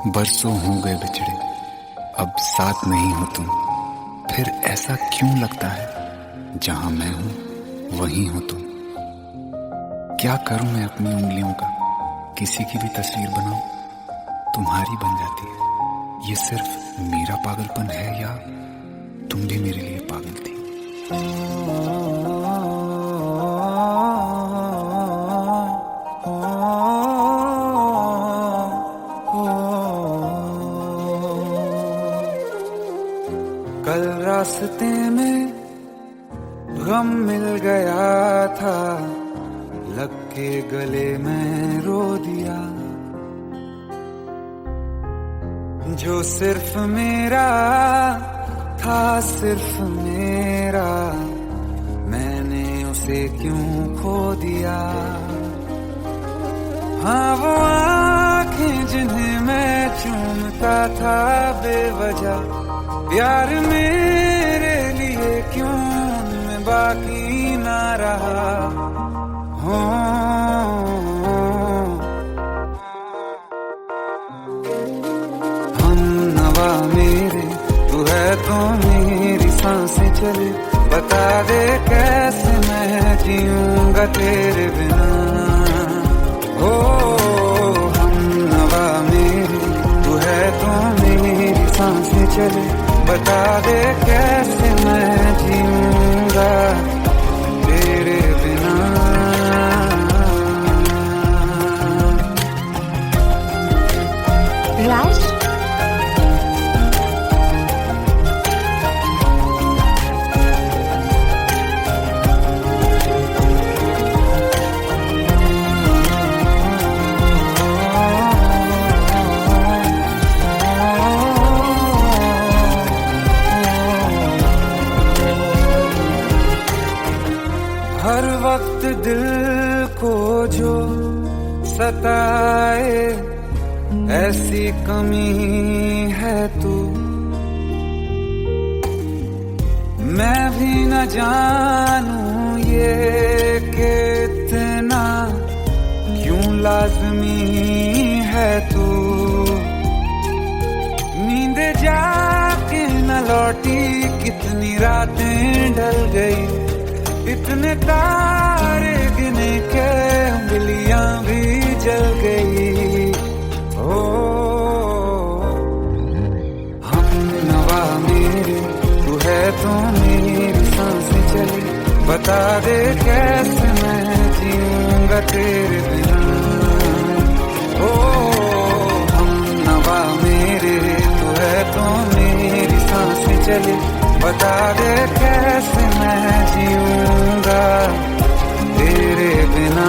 बरसों हो गए बिछड़े, अब साथ नहीं हो तुम। फिर ऐसा क्यों लगता है जहां मैं हूं वहीं हो तुम। क्या करूं मैं अपनी उंगलियों का, किसी की भी तस्वीर बनाऊं तुम्हारी बन जाती है। ये सिर्फ मेरा पागलपन है या तुम भी मेरे लिए पागल थी। कल रास्ते में गम मिल गया था, लग के गले में रो दिया। जो सिर्फ मेरा था, सिर्फ मेरा, मैंने उसे क्यों खो दिया। हाँ वो आँखें जिन्हें मैं चूमता था बेवजह, प्यार मेरे लिए क्यों उनमें बाकी ना रहा। हो हम नवा मेरे, तू है तो मेरी सांसें चले। बता दे कैसे मैं जीऊंगा तेरे बिना। हो हम नवा मेरे, तू है तो मेरी सांसें चले। बता दे कैसे मैं जीऊंगा तेरे बिना। राज, हर वक्त दिल को जो सताए, ऐसी कमी है तू। मैं भी न जानूं ये कि इतना क्यों लाज़मी है तू। नींद जाके न लौटी, कितनी रातें ढल गई। इतने तारे गिने के उंगलियां भी जल गई। ओ हम नवा मेरे, तू है तो मेरी सांसें चली। बता दे कैसे मैं जीऊंगा तेरे बिना। ओ हम नवा मेरे, तू है तो मेरी सांसें चली। बता दे कैसे मैं जीऊंगा तेरे बिना।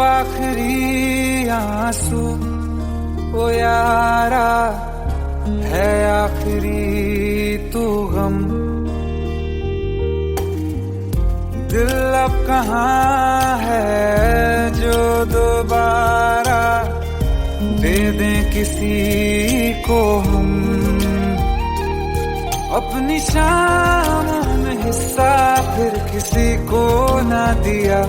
आखिरी आंसू ओ यारा है, आखिरी तू गम। दिल अब कहाँ है जो दोबारा दे दें किसी को हम। अपनी शामों में हिस्सा फिर किसी को ना दिया।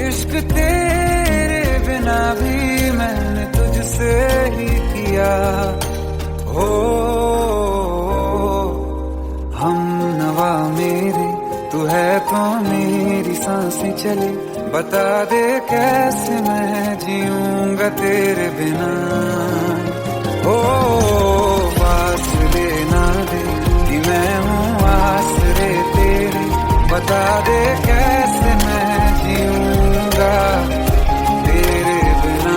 इश्क तेरे बिना भी मैंने तुझसे ही किया। हो हम नवा मेरे, तू है तो मेरी सांसें चले। बता दे कैसे मैं जीऊंगा तेरे बिना। ओ फासले ना दे कि मैं हूँ आसरे तेरे। बता दे कैसे मैं जीऊंगा तेरे बिना।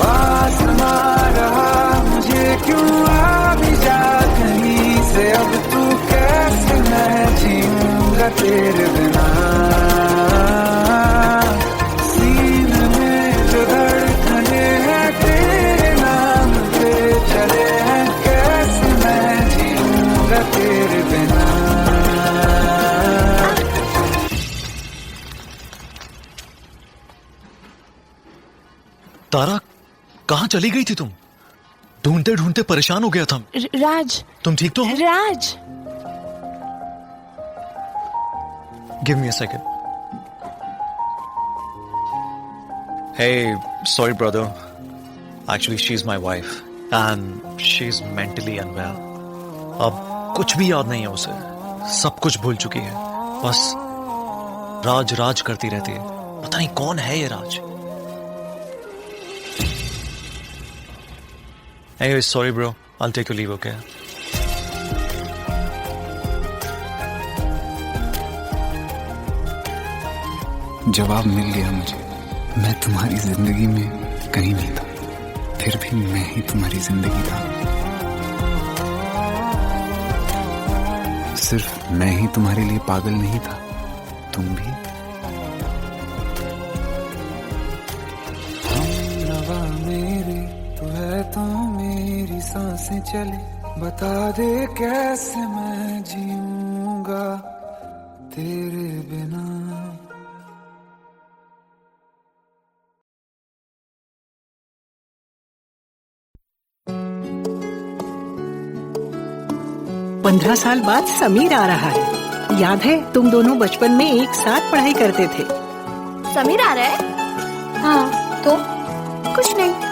आसमां रहा मुझे तारा, कहाँ चली गई थी तुम? ढूंढते ढूंढते परेशान हो गया था। राज, तुम ठीक तो हो? Raj. Give me a second. Hey, sorry brother. Actually, she's my wife and she's mentally unwell. अब कुछ भी याद नहीं है उसे, सब कुछ भूल चुकी है। बस राज राज करती रहती है। पता नहीं कौन है ये राज। Anyway, sorry bro. I'll take your leave, okay? जवाब मिल गया मुझे। मैं तुम्हारी जिंदगी में कहीं नहीं था, फिर भी मैं ही तुम्हारी जिंदगी था। सिर्फ मैं ही तुम्हारे लिए पागल नहीं था, तुम भी। हमनवा मेरी तू है तो मेरी सांसें चले, बता दे कैसे मैं जीऊंगा तेरे बिना। पंद्रह साल बाद समीर आ रहा है। याद है तुम दोनों बचपन में एक साथ पढ़ाई करते थे। समीर आ रहा है? हाँ, तो कुछ नहीं।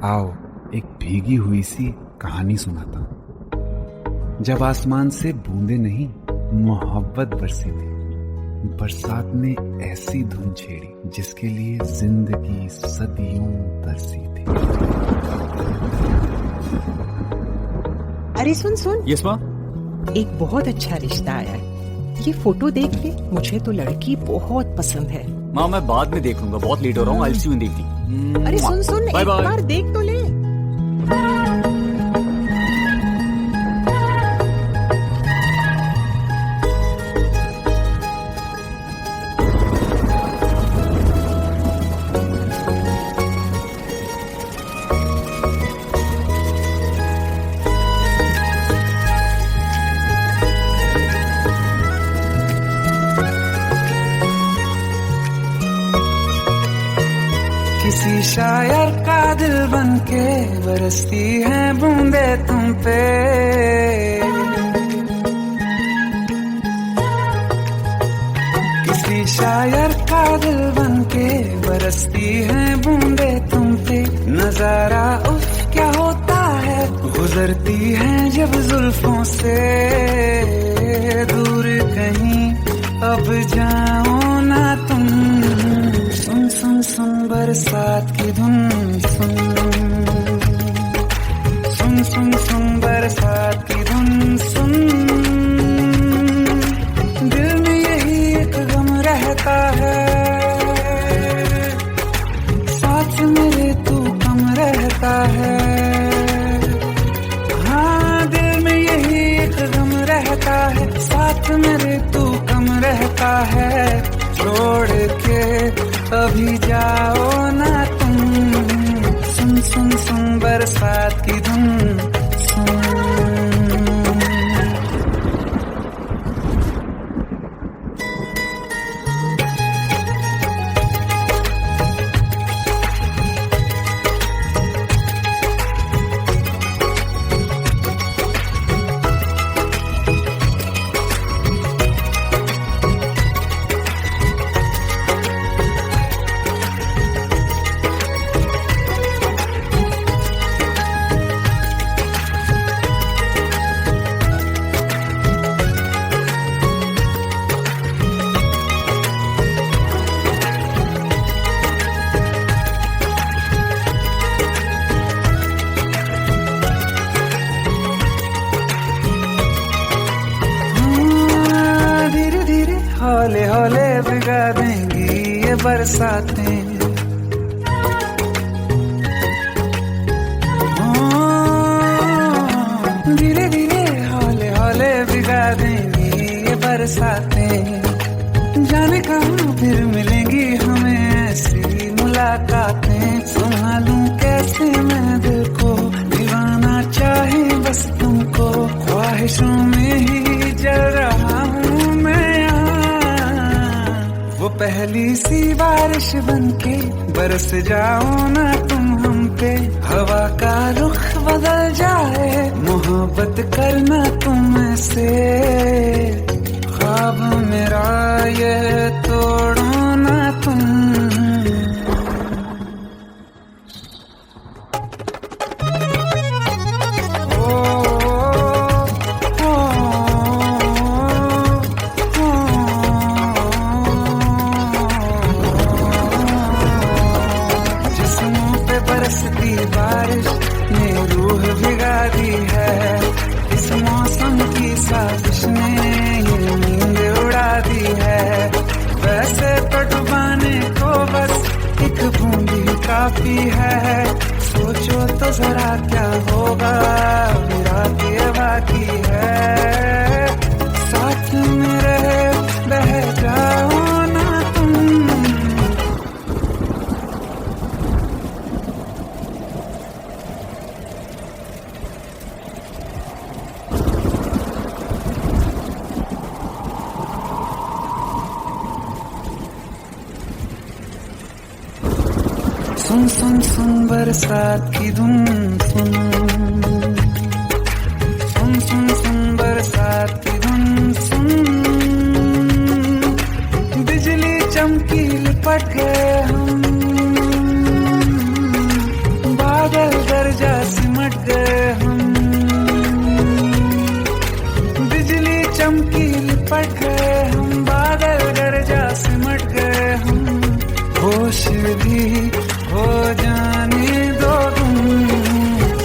आओ एक भीगी हुई सी कहानी सुनाता हूं। जब आसमान से बूंदे नहीं मोहब्बत बरसी थी, बरसात ने ऐसी धुन छेड़ी जिसके लिए जिंदगी सदियों तरसी थी। अरे सुन सुन, यस माँ। एक बहुत अच्छा रिश्ता आया है। ये फोटो देख ले, मुझे तो लड़की बहुत पसंद है। माँ मैं बाद में देख लूंगा, बहुत लेट हो रहा हूँ। आई सी यू इन द इवनिंग। अरे सुन सुन, बाय एक बाय। बार देख तो ले। किसी शायर का दिल बनके बरसती हैं बूंदे तुम पे। किसी शायर का दिल बनके बरसती हैं बूंदे तुम पे। नजारा उफ क्या होता है, गुजरती हैं जब जुल्फों से। दूर कहीं अब जाओ ना तुम, सुन सुन सुन बरसात की धुन सुन। सुन सुन सुन बरसात की धुन सुन। दिल में यही एक गम रहता है, साथ मेरे तू कम रहता है। हाँ दिल में यही एक गम रहता है, साथ मेरे तू कम रहता है। छोड़ के अभी जाओ ना तुम, सुन सुन सुन बरसात की धुन सुन। हौले हौले भिगा देंगी ये बरसातें। धीरे धीरे हौले हौले भिगा देंगी ये बरसातें। जाने कहाँ फिर मिलेंगी हमें ऐसी मुलाकातें। संभालूं कैसे मैं दिल को, दीवाना चाहे बस तुमको। ख्वाहिशों में ही जल रहा हूँ मैं। वो पहली सी बारिश बनके बरस जाओ ना तुम हम पे। हवा का रुख बदल जाए, मोहब्बत करना तुम से। ख्वाब मेरा ये तोड़ो ना तुम। बरसती बारिश ने रूह भिगा दी है। इस मौसम की साजिश ने ये नींद उड़ा दी है। वैसे तो डुबाने को बस एक बूंद ही काफी है। सोचो तो जरा क्या होगा, मेरा ये बाकी है। साथ में रहे बह जाओ ना तुम। सुन सुन सुन बरसात की धुन सुन। सुन सुन सुन बरसात की धुन सुन। बिजली चमकी लिपट गए हम, बादल होश भी हो जाने दो तुम।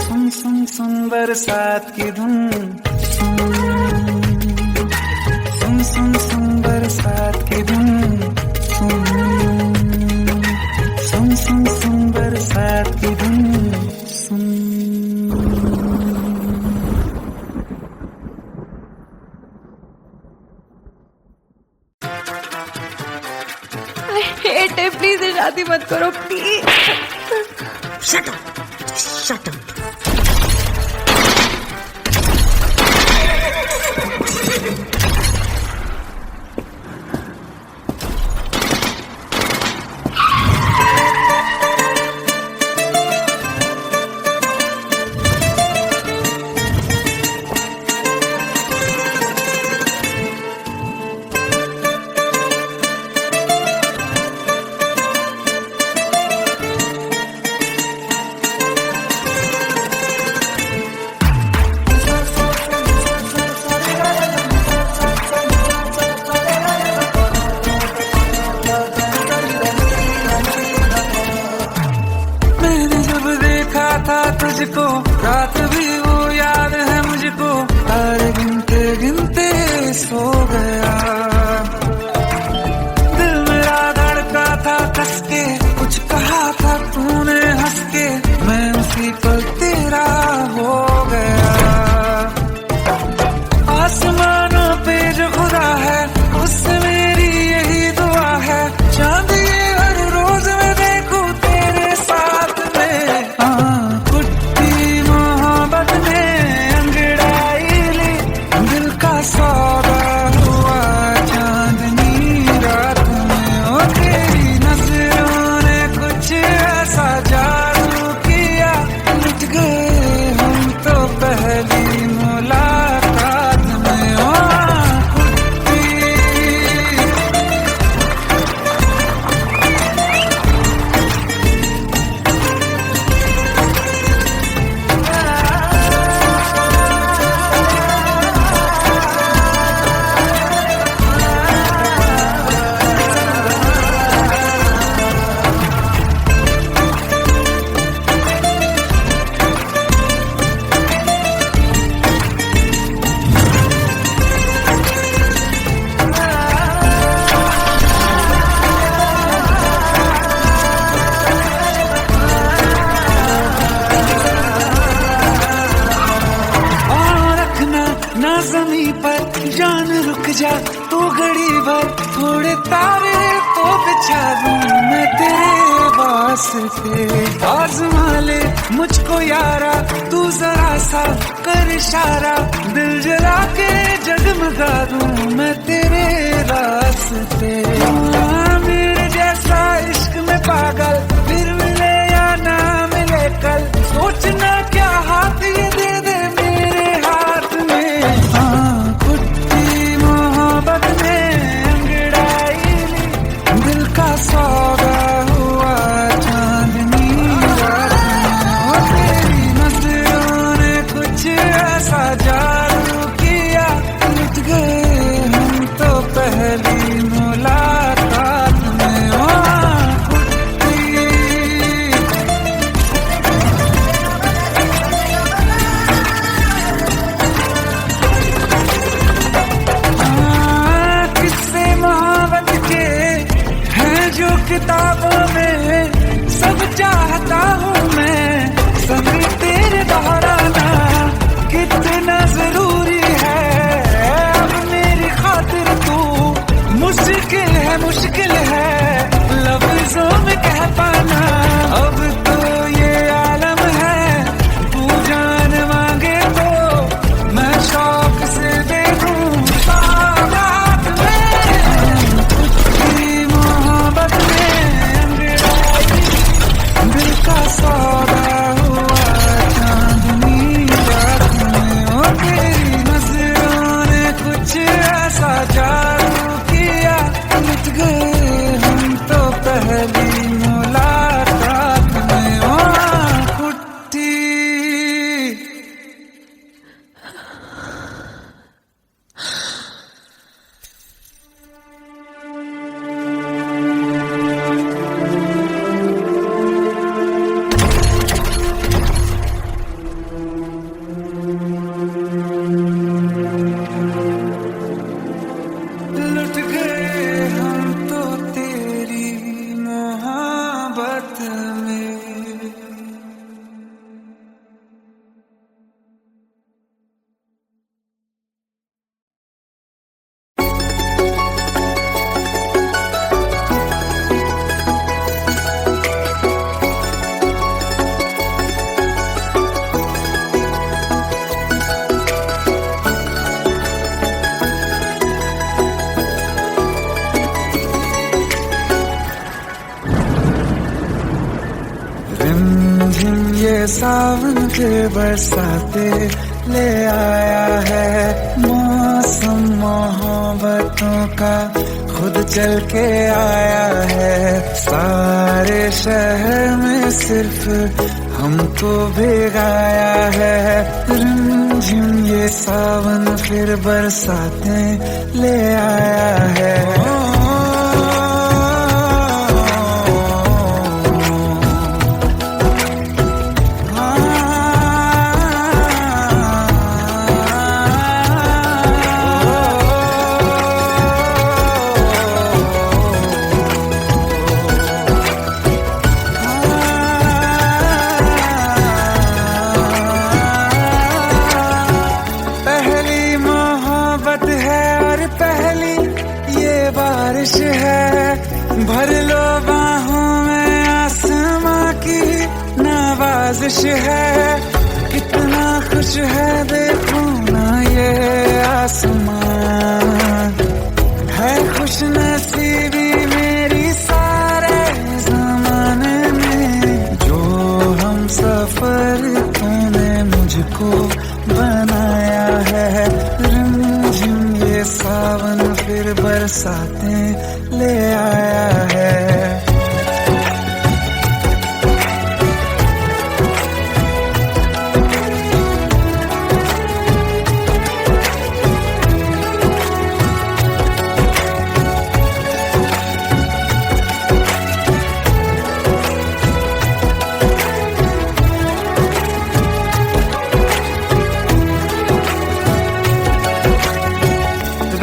सुन सुन सुन बरसात की धुन, सुन सुन सुन बरसात की धुन, सुन सुन सुन सुन बरसात की धुन, सुन। हेट है, प्लीज शादी मत करो please. Shut up, shut up. तुझको रात भी वो याद है मुझको, तारे गिनते गिनते सो गया। दिल मेरा धड़का था कस के, कुछ कहा था तूने हंस के, मैं उसी पल तेरा हो गया। आसमानों पे जो खुदा है उससे मेरी यही दुआ है, चांद ये हर रोज मैं देखूं तेरे साथ में। सौदा हुआ चांदनी रात में, ओ तेरी नजरों ने कुछ ऐसा जादू किया, लुट गए हम तो पहली मुलाकात में। ओ ज़मीं पर जान रुक जा तू घड़ी भर, थोड़े तारे तो बिछा दूं मैं तेरे वास्ते। आज़मा ले मुझको यारा तू जरा सा कर इशारा, दिल जला के जगमगा दूं मैं तेरे रास्ते। मेरे जैसा इश्क में पागल फिर मिले या ना मिले कल, सोचना क्या हाथ ये दे दे मेरे हाथ में। कुट्टी मोहब्बत में अंगड़ाई ली, दिल का सौदा हुआ चांदनी रात में, ओ तेरी नजरों ने कुछ ऐसा जादू किया, लुट गए हम तो पहली मुलाकात में। ओ किताबों में सब चाहता हूँ मैं, संग तेरे दोहराना कितना जरूरी है। अब मेरी खातिर तू मुश्किल है लफ्जों में कह पाना। अब तो ये आलम है तू जान मांगे तो मैं शौक से देखूं साथ में। कुछ मोहब्बत में दिल का ये सावन फिर बरसाते ले आया है। मौसम मोहब्बतों का खुद चल के आया है। सारे शहर में सिर्फ हमको भिगाया है। रिमझिम ये सावन फिर बरसाते ले आया है। बारिश है भर लो बाहों में आसमां की नवाजिश है। कितना खुश है देखो ना ये आसमान। है खुश नसीबी मेरी सारे जमाने में। जो हम सफर तूने मुझको बनाया है। रिमझिम ये सावन फिर बरसाते ले आया है।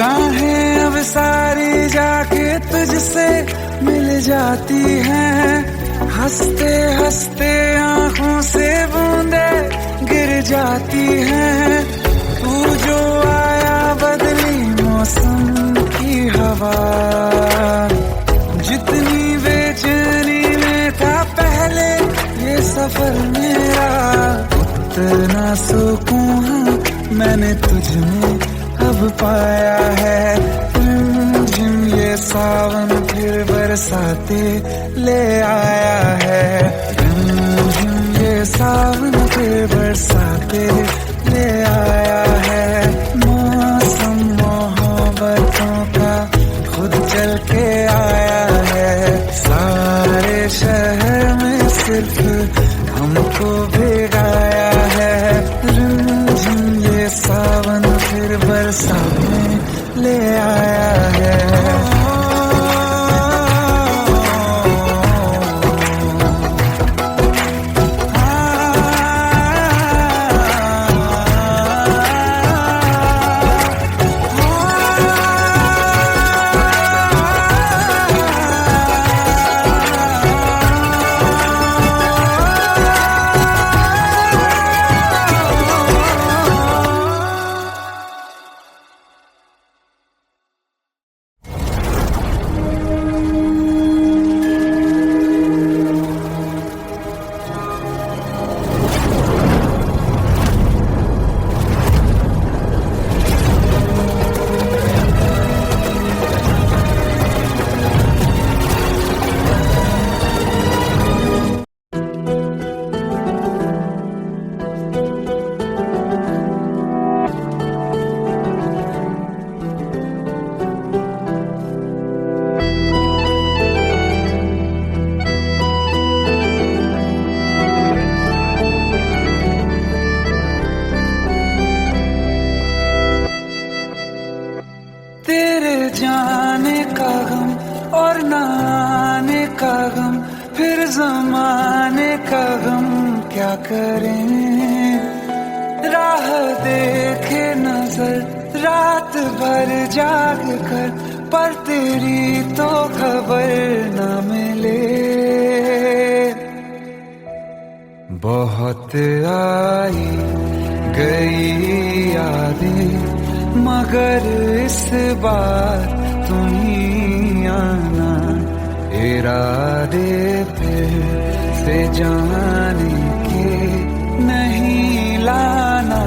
राहें अब सारी जाके तुझसे मिल जाती हैं। हंसते हंसते आंखों से बूंदे गिर जाती हैं। तू जो आया बदली मौसम की हवा। जितनी बेचैनी में था पहले ये सफर मेरा, उतना सुकून मैंने तुझमें अब पाया है। रिमझिम ये सावन फिर बरसाते ले आया है। रिमझिम ये सावन फिर बरसाते ले आया है। मौसम मोहब्बतों का खुद चल के आया है। सारे शहर में सिर्फ हमको भिगाया है। रिमझिम ये सावन फिर बरसाते ले आया है। जाने का गम और न आने का गम, फिर जमाने का गम क्या करें। राह देखे नजर रात भर जाग कर, पर तेरी तो खबर न मिले। बहुत आई गई यादें, मगर इस बार तुम ही आना। इरादे फिर से जाने के नहीं लाना,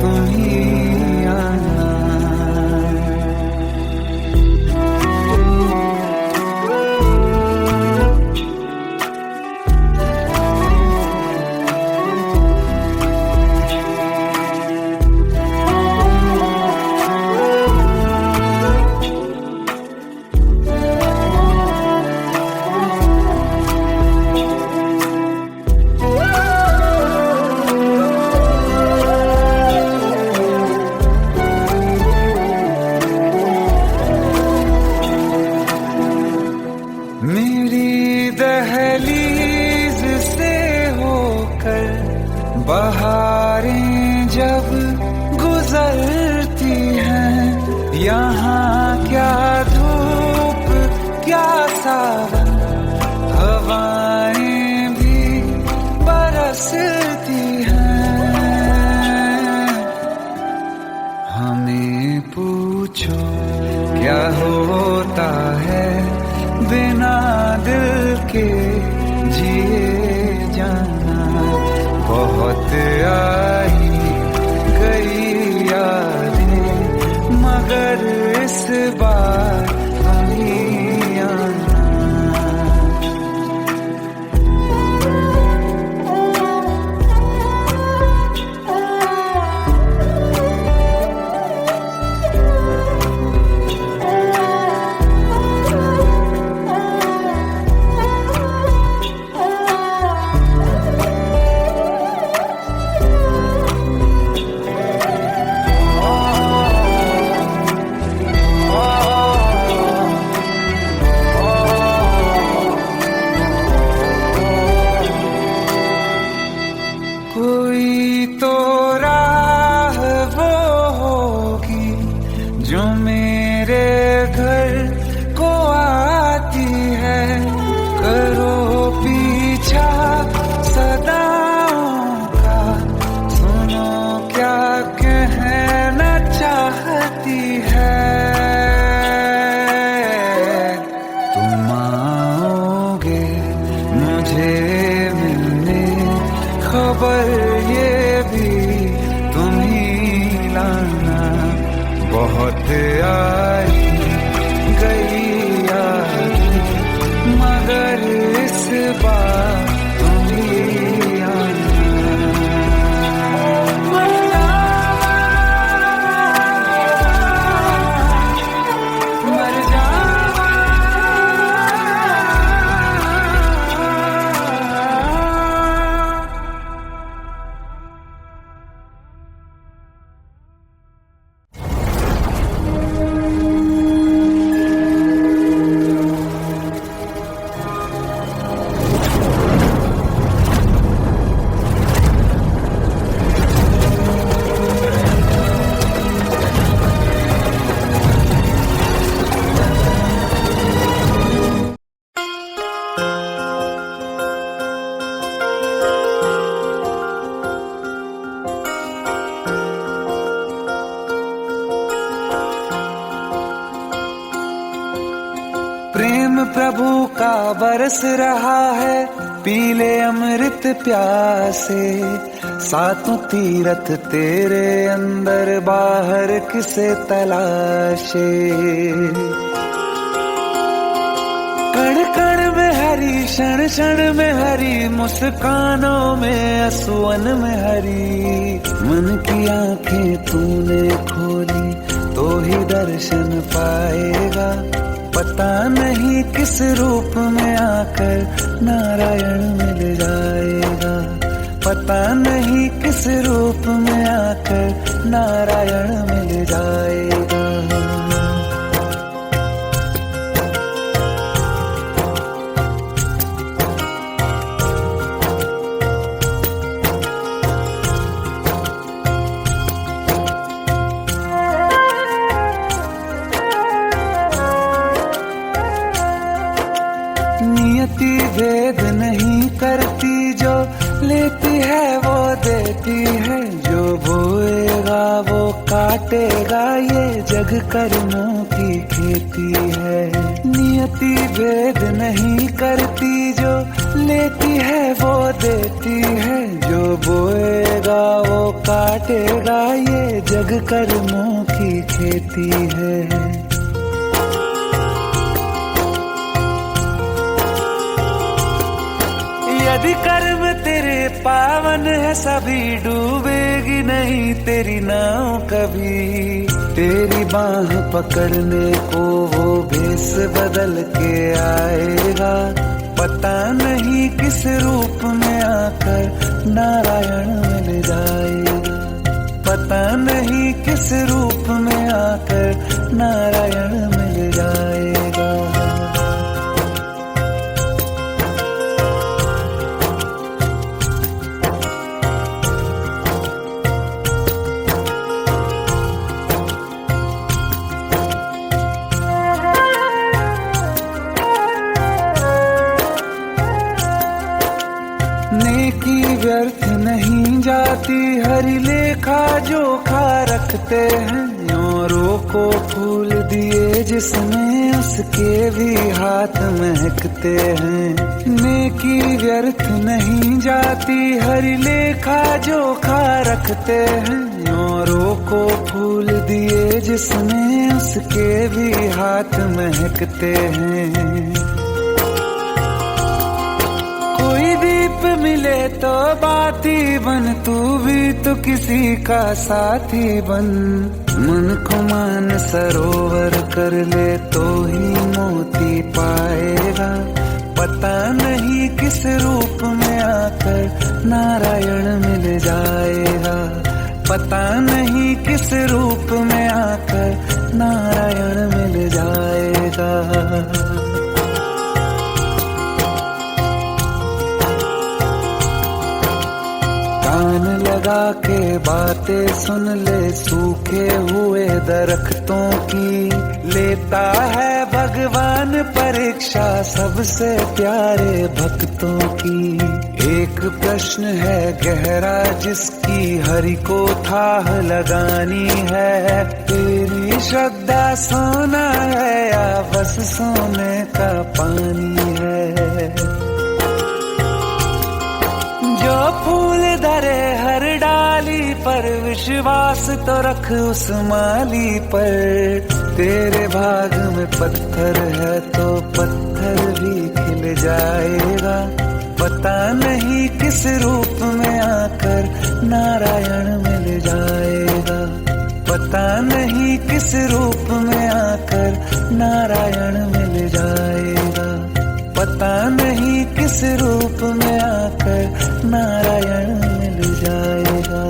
तुम ही आना। मेरी दहलीज से होकर बहारें जब गुजरती हैं, यहाँ क्या धूप क्या सावन, हवाएं भी बरसती हैं। हमें पूछो क्या होता है बिना दिल के जिए जाना। बहुत आई गई यादें मगर इस बार नहीं आना। कोई तो राह वो होगी जो मेरे घर को आती है। करो पीछा सदाओं का, सुनो क्या कहना चाहती है। तुम आओगे मुझे मिलने, खबर ये भी तुम ही लाना। बहुत आई गई यादें मगर इस बार तुम ही आना। मर जावा प्रेम प्रभु का बरस रहा है, पीले अमृत प्यासे। सातों तीरथ तेरे अंदर बाहर किसे तलाशे। कण कण में हरी, क्षण क्षण में हरी, मुस्कानों में असुवन में हरी। मन की आंखें तूने खोली तो ही दर्शन पाएगा। पता नहीं किस रूप में आकर नारायण मिल जाएगा। पता नहीं किस रूप में आकर नारायण मिल जाएगा। नियति भेद नहीं करती, जो लेती है वो देती है। जो बोएगा वो काटेगा, ये जग कर्मों की खेती है। नियति भेद नहीं करती, जो लेती है वो देती है। जो बोएगा वो काटेगा, ये जग कर्मों की खेती है। यदि कर्म तेरे पावन है, सभी डूबेगी नहीं तेरी नाव कभी। तेरी बाह पकड़ने को वो भेष बदल के आएगा। पता नहीं किस रूप में आकर नारायण मिल जाएगा। पता नहीं किस रूप में आकर नारायण मिल जाएगा। व्यर्थ नहीं जाती, हरी लेखा जोखा रखते हैं। औरों को फूल दिए जिसने, उसके भी हाथ महकते हैं। नेकी व्यर्थ नहीं जाती, हरी लेखा जोखा रखते हैं। औरों को फूल दिए जिसने, उसके भी हाथ महकते हैं। कोई दीप मिले तो बाती बन, तू भी तो किसी का साथी बन। मन को मान सरोवर कर ले तो ही मोती पाएगा। पता नहीं किस रूप में आकर नारायण मिल जाएगा। पता नहीं किस रूप में आकर नारायण मिल जाएगा। कान लगा के बातें सुन ले सूखे हुए दरख्तों की। लेता है भगवान परीक्षा सबसे प्यारे भक्तों की। एक प्रश्न है गहरा जिसकी हरि को थाह लगानी है। तेरी श्रद्धा सोना है या बस सोने का पानी है। जो फूल धरे हर डाली पर, विश्वास तो रख उस माली पर। तेरे भाग में पत्थर है तो पत्थर भी खिल जाएगा। पता नहीं किस रूप में आकर नारायण मिल जाएगा। पता नहीं किस रूप में आकर नारायण मिल जाएगा। पता नहीं किस रूप में आकर नारायण मिल जाएगा।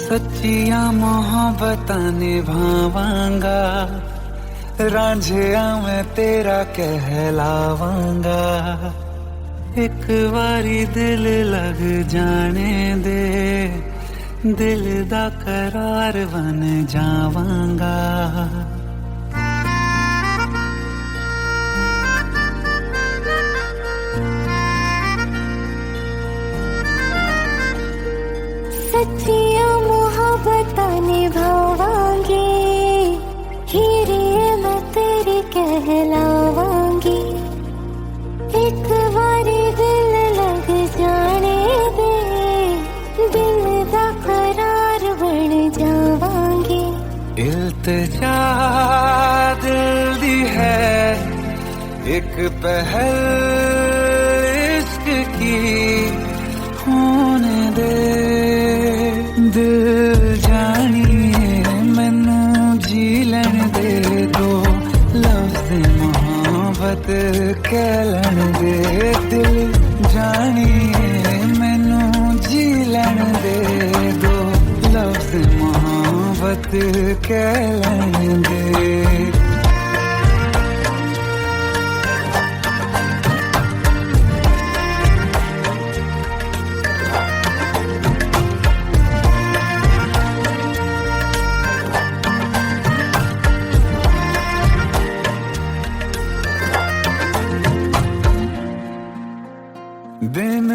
सच्चिया मोहब्बतां निभावांगा, रांझिया मैं तेरा कहलावांगा। एक बारी दिल लग जाने दे, दिल दा करार बन जावांगा। सच्चिया मोहब्बतां निभावांगी, हीरे मैं तेरी कहलावांगी। एक बारी दिल लग जाने दे, दिल दा करार बन जावांगी। इल्तिजा दिल दी है एक पहल इश्क की, होने दे दिल जानिए मैनू जी लैन दे। दो लफ्ज़ मोहब्बत कह लैन दे, दिल जानिए मैनू जी लैन दे। दो लफ्ज़ मोहब्बत कह लैन दे। दिन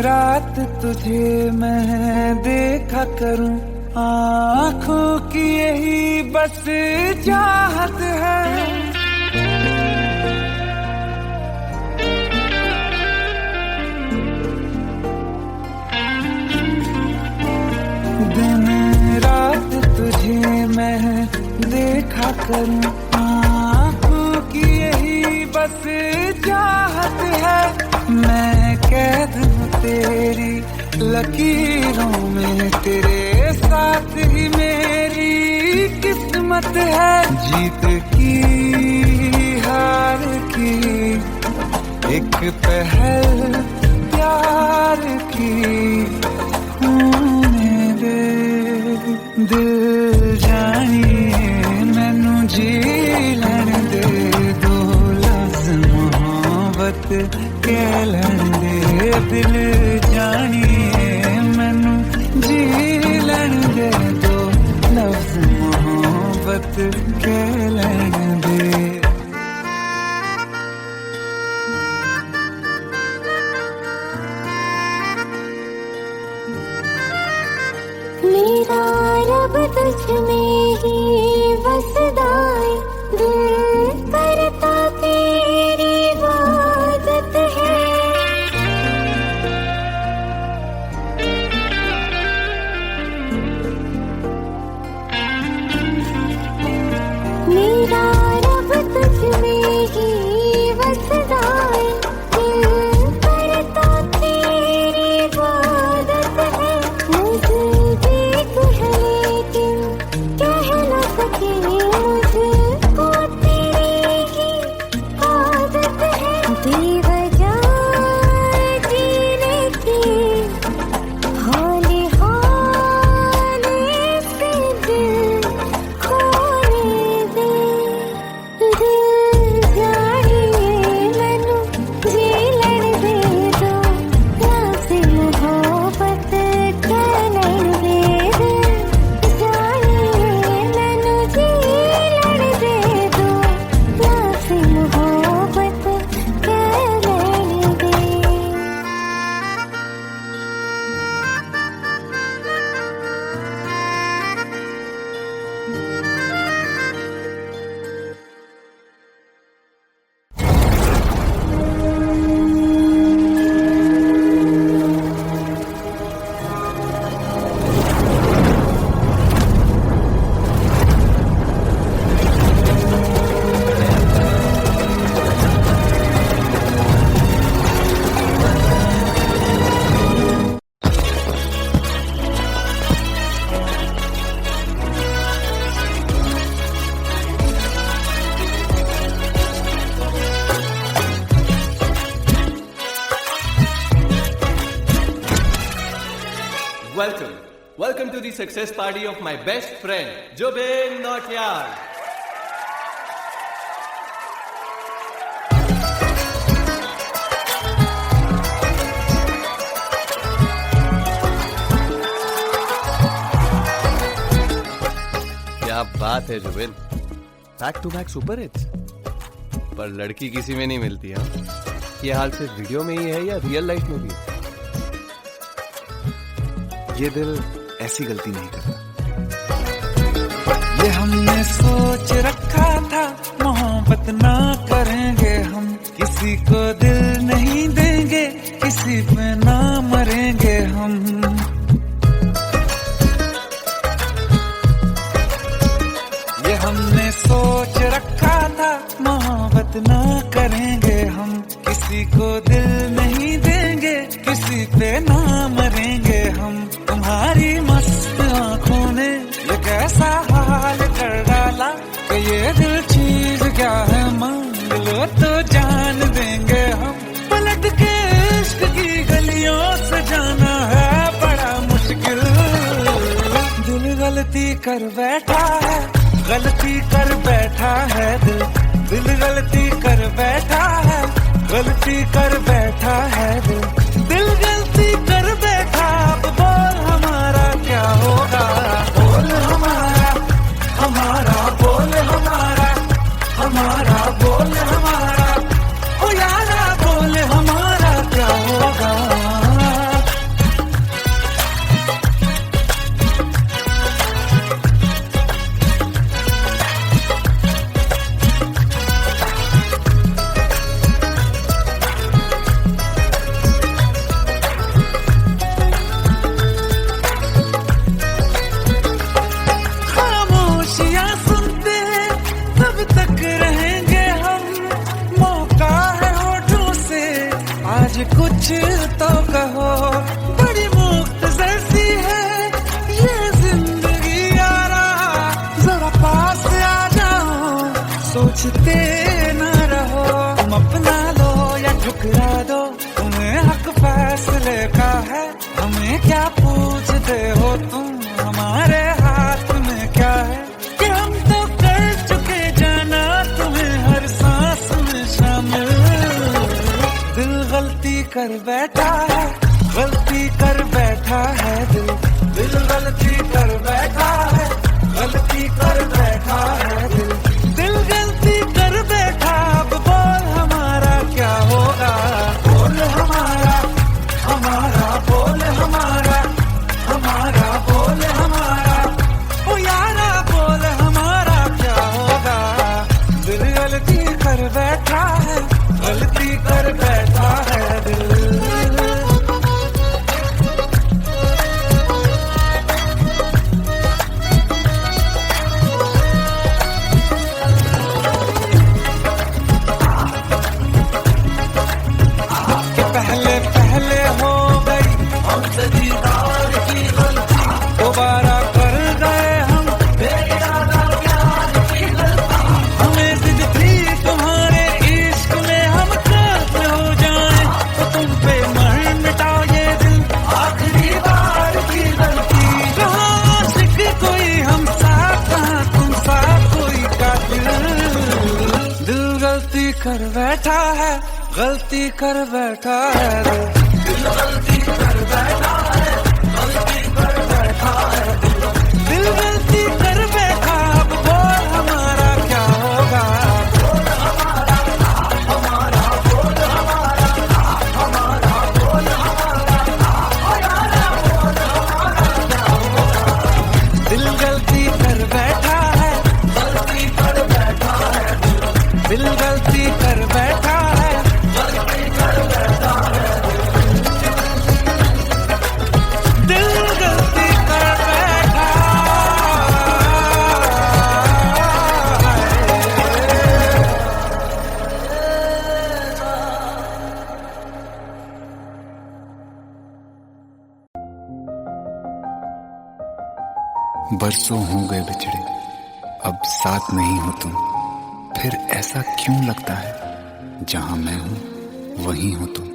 रात तुझे मैं देखा करूं, आँखों की यही बस चाहत है। दिन रात तुझे मैं देखा करूं, आँखों की यही बस चाहत है। मैं कैद हूँ तेरी लकीरों में तेरे साथ ही मेरी किस्मत है, जीत की हार की एक पहल प्यार की। मेरे दिल जानिए मैनू जी लैन दे दो, लफ्ज़ मोहब्बत कह लैन दे। दिल जानिए मैनू जी लैन दे दो, लफ्ज़ मोहब्बत कह लैन दे। मेरा रब तुझ में ही बसदा है, दिल करता तेरी इबादत है। मेरा रब तुझ में ही बसदा है, दिल करता तेरी इबादत है। मुझे देख है लेकिन कह न सके, मुझको तेरी ही आदत है। बेवजह जीने की हौले हौले से दिल खोने दे। दिल जानिए मैनू जी लैन दे दो, लफ्ज़ मोहब्बत कह लैन दे। दिल जानिए मैनू जी लैन दे दो, लफ्ज़ मोहब्बत कह लैन दे। Welcome to the success party of my best friend, Jobin Nautiyal. क्या बात है Zubin, back to back super hits. पर लड़की किसी में नहीं मिलती है। ये हाल सिर्फ वीडियो में ही है या रियल लाइफ में भी? ये दिल ऐसी गलती नहीं करता। ये हमने सोच रखा था मोहब्बत ना करेंगे हम, किसी को दिल नहीं देंगे, किसी पे ना मरेंगे हम। ये हमने सोच रखा था मोहब्बत ना करेंगे हम, किसी को दिल नहीं देंगे, किसी पे ना मरेंगे हम। तुम्हारी मस्त आंखों ने ये कैसा हाल कर डाला कि ये दिल चीज क्या है, मांग लो तो जान देंगे हम। पलट के इश्क की गलियों से जाना है बड़ा मुश्किल। दिल गलती कर बैठा है, गलती कर बैठा है दिल। दिल गलती कर बैठा है, गलती कर बैठा है दिल। दिल गलती कर बैठा, अब बोल हमारा क्या होगा। बोल हमारा, हमारा बोल हमारा, हमारा बोल हमारा, ओ यारा बोल हमारा क्या होगा। सोचते ना रहो, तुम अपना लो या ठुकरा दो, तुम्हें हक फैसले का है, हमें क्या पूछते हो तुम, हमारे हाथ में क्या है कि हम तो कर चुके जाना तुम्हें हर सांस में शामिल। दिल गलती कर बैठा है, गलती कर बैठा है दिल, दिल गलती कर बैठा है, गलती कर बैठा है दिल, दिल गलती कर बैठा। अब बोल हमारा क्या होगा, बोल हमारा, हमारा बोल हमारा, हमारा बोल हमारा, ओ यारा बोल हमारा क्या होगा। दिल गलती कर बैठा है, गलती कर बैठा है दिल। पहले पहले हो गई हमसे दीदार की गलती, दोबारा कर गए हम बेइरादा प्यार की गलती। हमें जिद थी तुम्हारे इश्क में हम काफिर हो जाएं, तो तुम पे मर मिटाओ ये दिल, आखिरी बार की गलती। कहाँ आशिक कोई हम साथ, कहाँ तुम साथ कोई कातिल। दिल गलती कर बैठा है, गलती कर बैठा है दिल गलती कर बैठा है, गलती कर बैठा है दिल गलती कर बैठा। अब बोल हमारा क्या होगा, बोल हमारा, हमारा बोल हमारा, हमारा बोल हमारा, बोल हमारा क्या होगा। दिल गलती कर बैठा है, गलती कर बैठा है दिल गलती कर बैठा है, बरसों हो गए बिछड़े, अब साथ नहीं हो तुम, फिर ऐसा क्यों लगता है जहां मैं हूं वहीं हो तुम।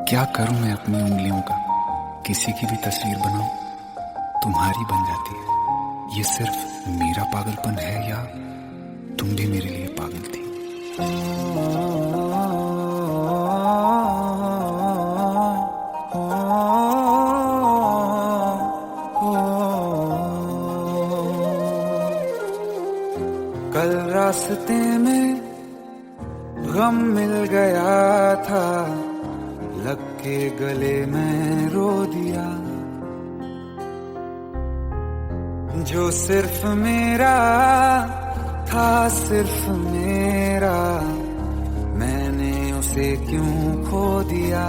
क्या करूं मैं अपनी उंगलियों का, किसी की भी तस्वीर बनाऊं तुम्हारी बन जाती है। ये सिर्फ मेरा पागलपन है या तुम भी मेरे लिए पागल थी। कल रास्ते में गम मिल गया था, लग के गले में रो दिया। जो सिर्फ मेरा था, सिर्फ मेरा, मैंने उसे क्यों खो दिया।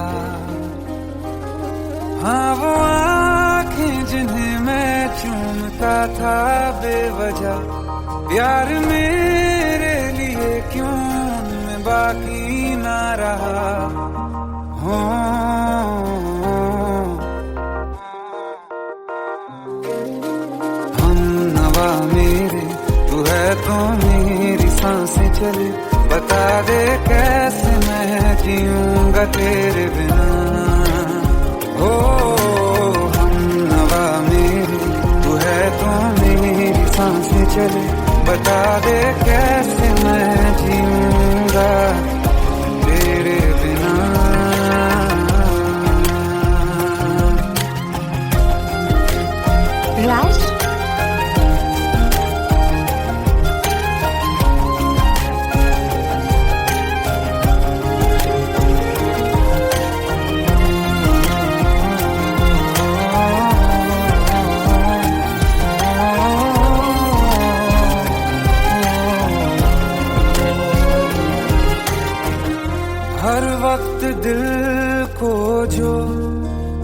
हाँ वो आँखें जिन्हें मैं चूमता था बेवजह, प्यार मेरे लिए क्यों उनमें बाकी ना रहा। हो हम नवा मेरे, तू है तो मेरी सांसें चले, बता दे कैसे मैं जीऊंगा तेरे बिना। हो हम नवा मेरे, तू है तो मेरी सांसें चले, बता दे कैसे मैं जीऊंगा तेरे बिना। राज, हर वक्त दिल को जो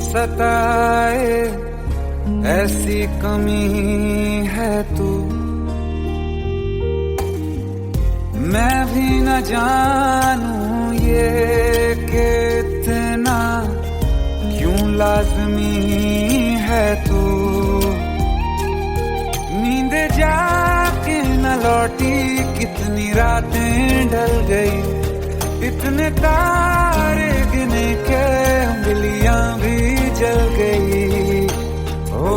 सताए, ऐसी कमी है तू। मैं भी न जानूं ये कि इतना क्यों लाज़मी है तू। नींद जाके न लौटी कितनी रातें ढल गई, इतने तारे गिने के उंगलियां भी जल गई। ओ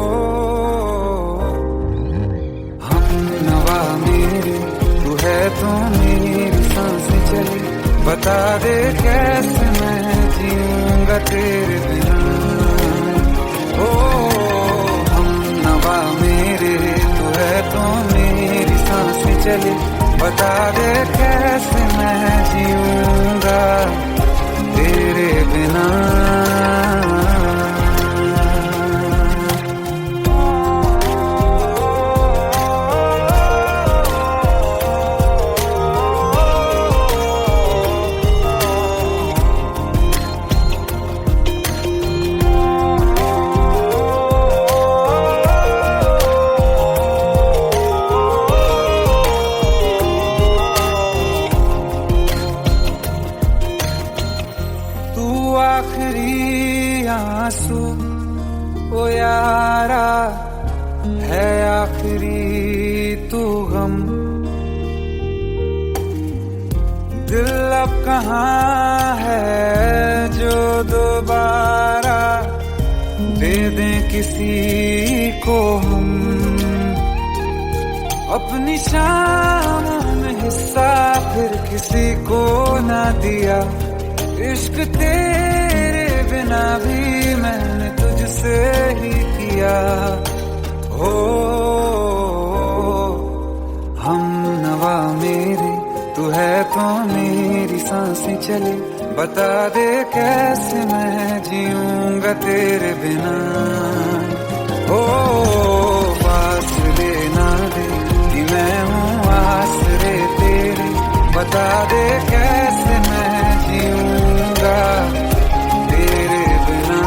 हम नवा मेरे, तू है तो मेरी सांसें चली, बता दे कैसे मैं जीऊंगा तेरे बिना। ओ हम नवा मेरे, तू है तो मेरी सांसें चली, बता दे कैसे मैं जीऊंगा तेरे बिना। आखिरी आंसू ओ यारा है, आखिरी तू गम, दिल अब कहाँ है जो दोबारा दे दें किसी को हम। अपनी शामों में हिस्सा फिर किसी को ना दिया, इश्क तेरे बिना भी मैंने तुझसे ही किया। हो हम नवा मेरे, तू है तो मेरी सांसें चली, बता दे कैसे मैं जीऊंगा तेरे बिना। ओ फासले ना दे कि मैं हूँ आसरे तेरे, बता दे कैसे मैं जीऊंगा तेरे बिना।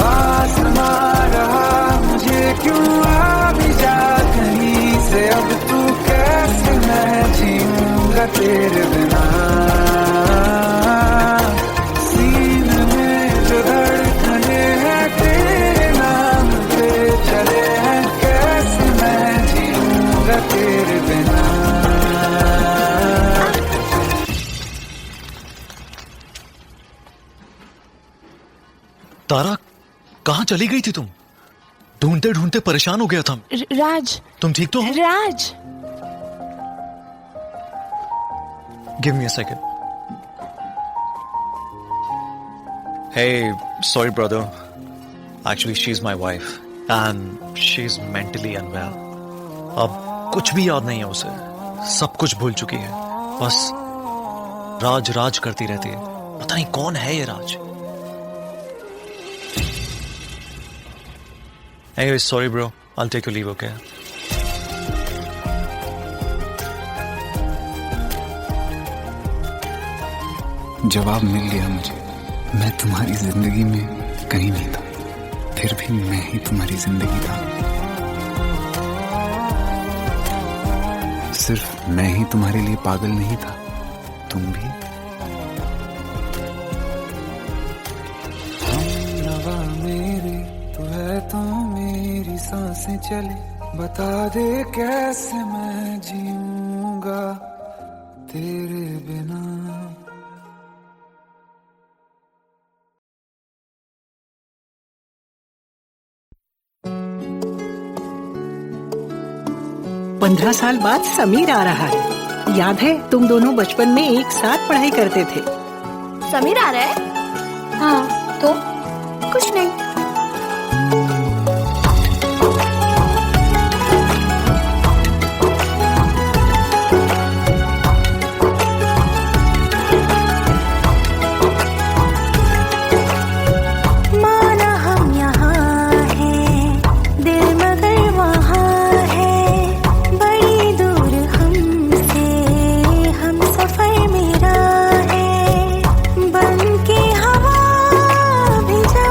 आसमां रहा मुझे क्यों आ भी जा कहीं से, अब तू कैसे मैं जीऊंगा तेरे बिना। सीने में जो धड़कने हैं तेरे नाम पे चले हैं, कैसे मैं जीऊंगा तेरे बिना। तारा, कहाँ चली गई थी तुम? ढूंढते ढूंढते परेशान हो गया था। राज, तुम ठीक तो हो? Raj, give me a second. Hey, sorry brother. Actually, she's my wife and she's mentally unwell. अब कुछ भी याद नहीं है उसे, सब कुछ भूल चुकी है, बस राज राज करती रहती है। पता नहीं कौन है ये राज। Anyway, sorry bro, I'll take your leave, okay? जवाब मिल गया मुझे, मैं तुम्हारी जिंदगी में कहीं नहीं था, फिर भी मैं ही तुम्हारी जिंदगी था। सिर्फ मैं ही तुम्हारे लिए पागल नहीं था, तुम भी। हम नवा मेरे, तू है तो मेरी सांसें चली, बता दे कैसे मैं जीऊंगा तेरे बिना। पंद्रह साल बाद समीर आ रहा है। याद है तुम दोनों बचपन में एक साथ पढ़ाई करते थे। समीर आ रहा है? हाँ, तो कुछ नहीं। बन के हवा भी जा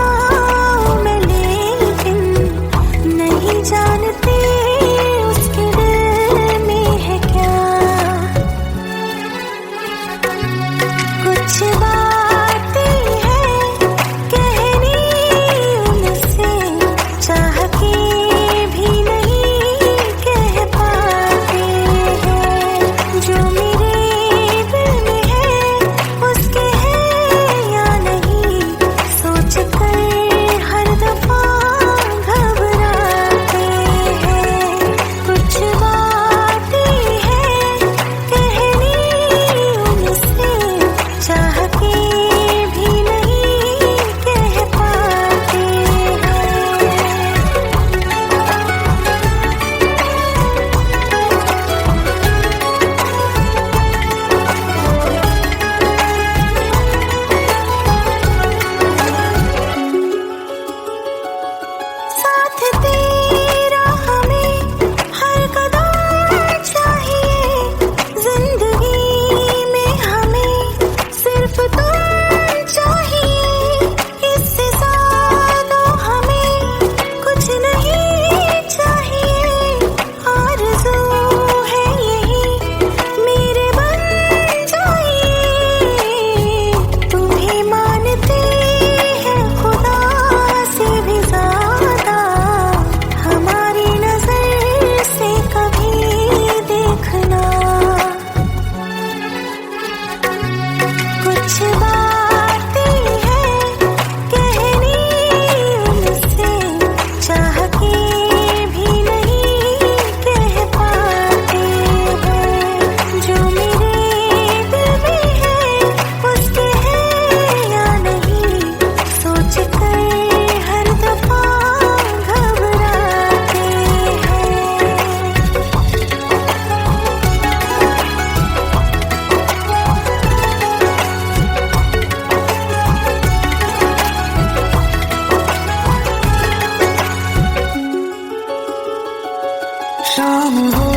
नाम हो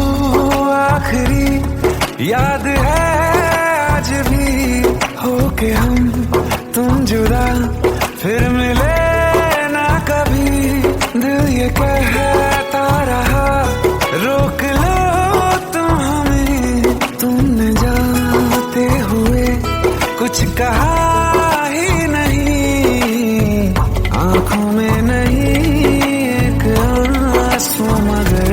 आखिरी याद है आज भी, हो के हम तुम जुदा फिर मिले ना कभी। दिल ये कहता रहा रोक लो तुम हमें, तुमने जाते हुए कुछ कहा ही नहीं। आंखों में नहीं एक आंसू मगर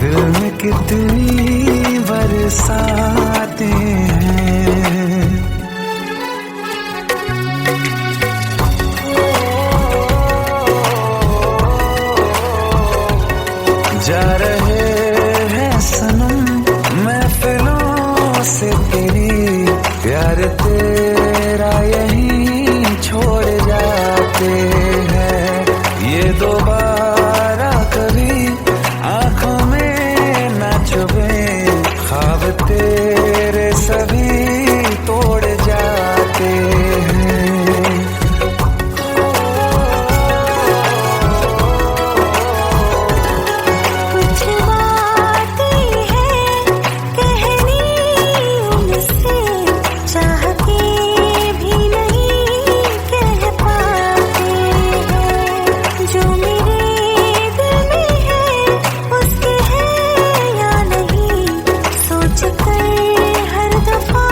दिल में कितनी बरसाते हैं। जा रहे हैं सनम महफिलों से तेरी, प्यार तेरा यहीं छोड़ जाते हैं। ये दोबारा कभी आंखों में न चुभे, ख्वाब तेरे सभी तोड़ जाते हैं। कुछ बातें हैं कहनी उनसे, चाह के भी नहीं कह पाते हैं। जो मेरे दिल में है उसके है या नहीं, सोच कर हर दफा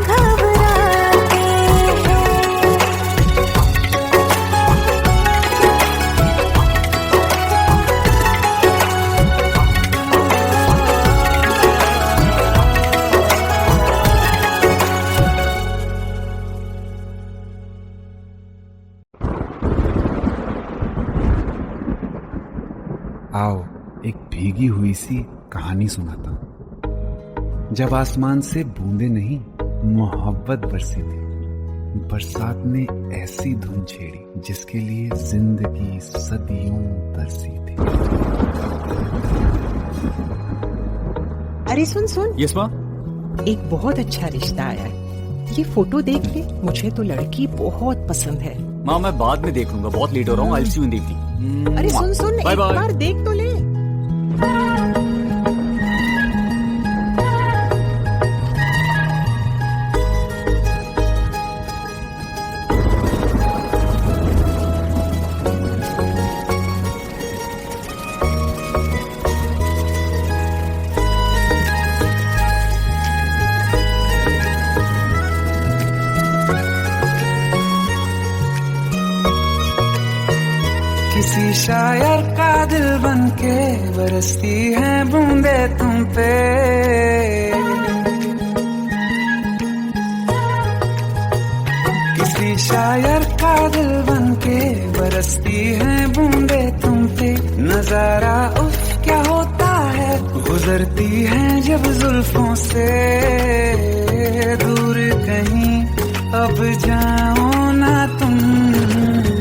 घबराते हैं। आओ एक भीगी हुई सी कहानी सुनाता हूं। जब आसमान से बूंदे नहीं मोहब्बत बरसी थी, बरसात ने ऐसी धुन छेड़ी जिसके लिए जिंदगी सदियों तरसी थी। अरे सुन सुन, यस माँ। एक बहुत अच्छा रिश्ता आया है, ये फोटो देख ले। मुझे तो लड़की बहुत पसंद है। माँ मैं बाद में देख लूंगा, बहुत लेट हो रहा हूँ। I will see you in the evening. अरे सुन सुन, बाय एक बाय। बार देख तो ले। किसी शायर का दिल बनके बरसती है बूंदे तुम पे। किसी शायर का दिल बनके बरसती है बूंदे तुम पे। नजारा उफ क्या होता है, गुजरती है जब जुल्फों से दूर कहीं अब जाओ ना तुम।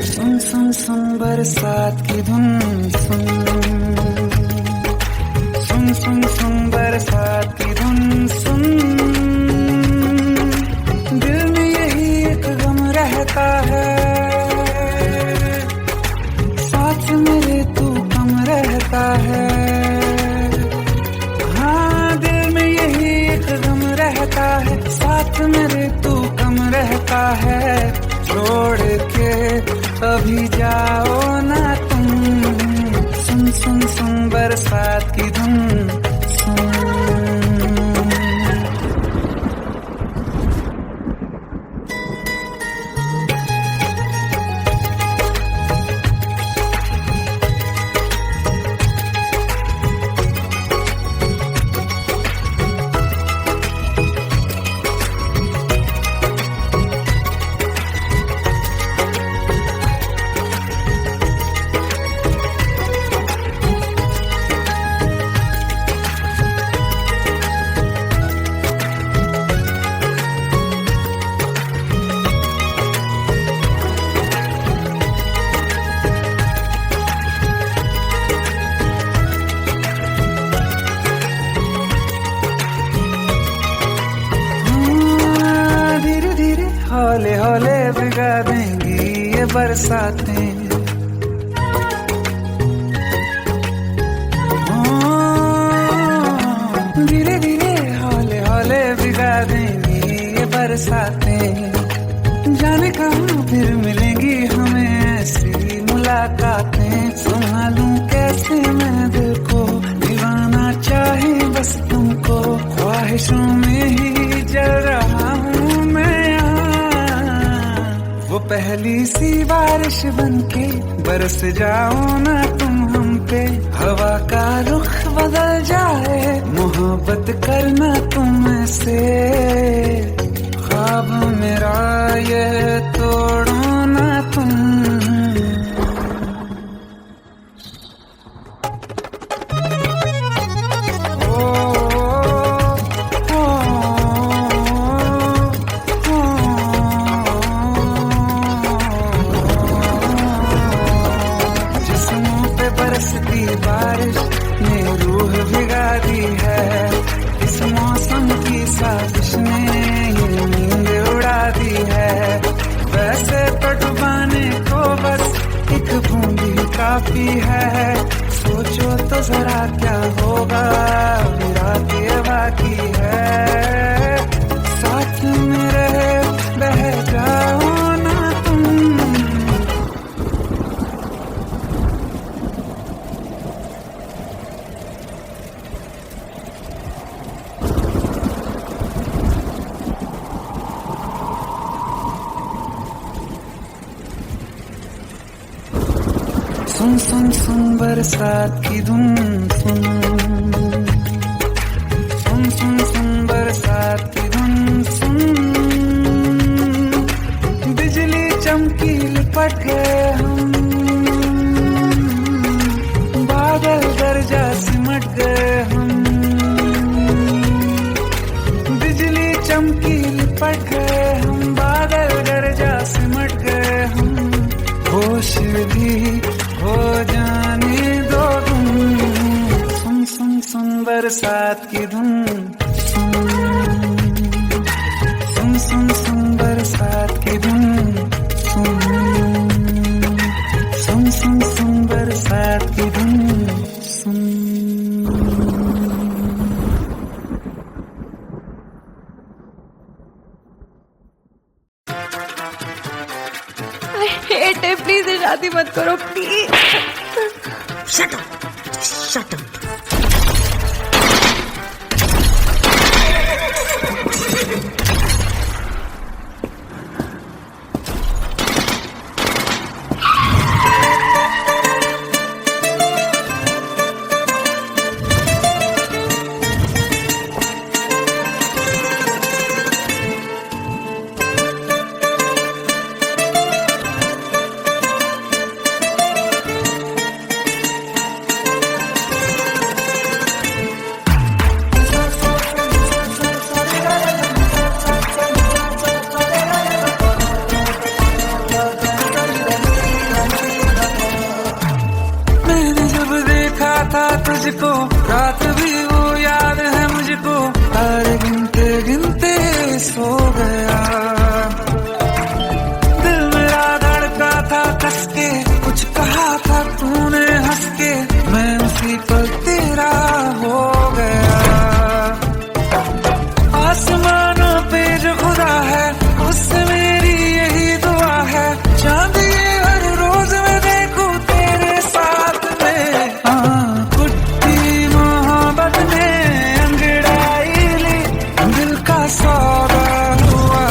सुन सुन सुन बरसात की धुन, सुन सुन सुन सुन बरसात की धुन सुन। दिल में यही एक गम रहता है, साथ मेरे तू कम रहता है। हाँ दिल में यही एक गम रहता है, साथ मेरे तू कम रहता है। छोड़ के अभी जाओ ना तुम। सुन सुन सुन बरसात की धुन सुन। हौले हौले भिगा देंगी ये बरसातें। देंगी ये बरसातें, जाने कहाँ फिर मिलेंगी हमें ऐसी मुलाकातें। संभालूं कैसे मैं दिल को, दीवाना चाहे बस तुमको, ख्वाहिशों में ही जल रहा हूँ मैं यहाँ। वो पहली सी बारिश बनके बरस जाओ ना तुम हम पे, हवा का रुख बदल जाए, मोहब्बत करना तुम से। ख्वाब मेरा ये तोड़ो ना तुम। जिस्मों पे बरसती बारिश ने रूह भिगा दी है, इस मौसम की साजिश ने ये नींद उड़ा दी है। वैसे तो डुबाने को बस एक बूंदी काफी है, सोचो तो जरा क्या होगा, रात ये बाकी है। साथ मेरे बह जाओ ना तुम। सुन सुन सुन बरसात की धुन सुन, सुन सुन सुन बरसात की धुन सुन। बिजली चमकी लिपट गए हम, बादल गरजा सिमट गए हम। बिजली चमकी लिपट गए हम, बादल गरजा सिमट गए हम। होश भी हो जाने दो तुम, सुन सुन सुन बरसात की धुन सुन, सुन सुन सुन बरसात की धुन सुन, सुन सुन सुन बरसात की धुन सुन। प्लीज शादी मत करो please. Shut up! Shut up! तुझको रात भी वो याद है मुझको, तारे गिनते गिनते सो गया। दिल मेरा धड़का था कस के, कुछ कहा था तूने हंस के, मैं उसी पल तेरा हो गया। आसमानों पे जो खुदा है उससे मेरी यही दुआ है, चांद ये हर रोज मैं देखूं तेरे साथ में। सौदा हुआ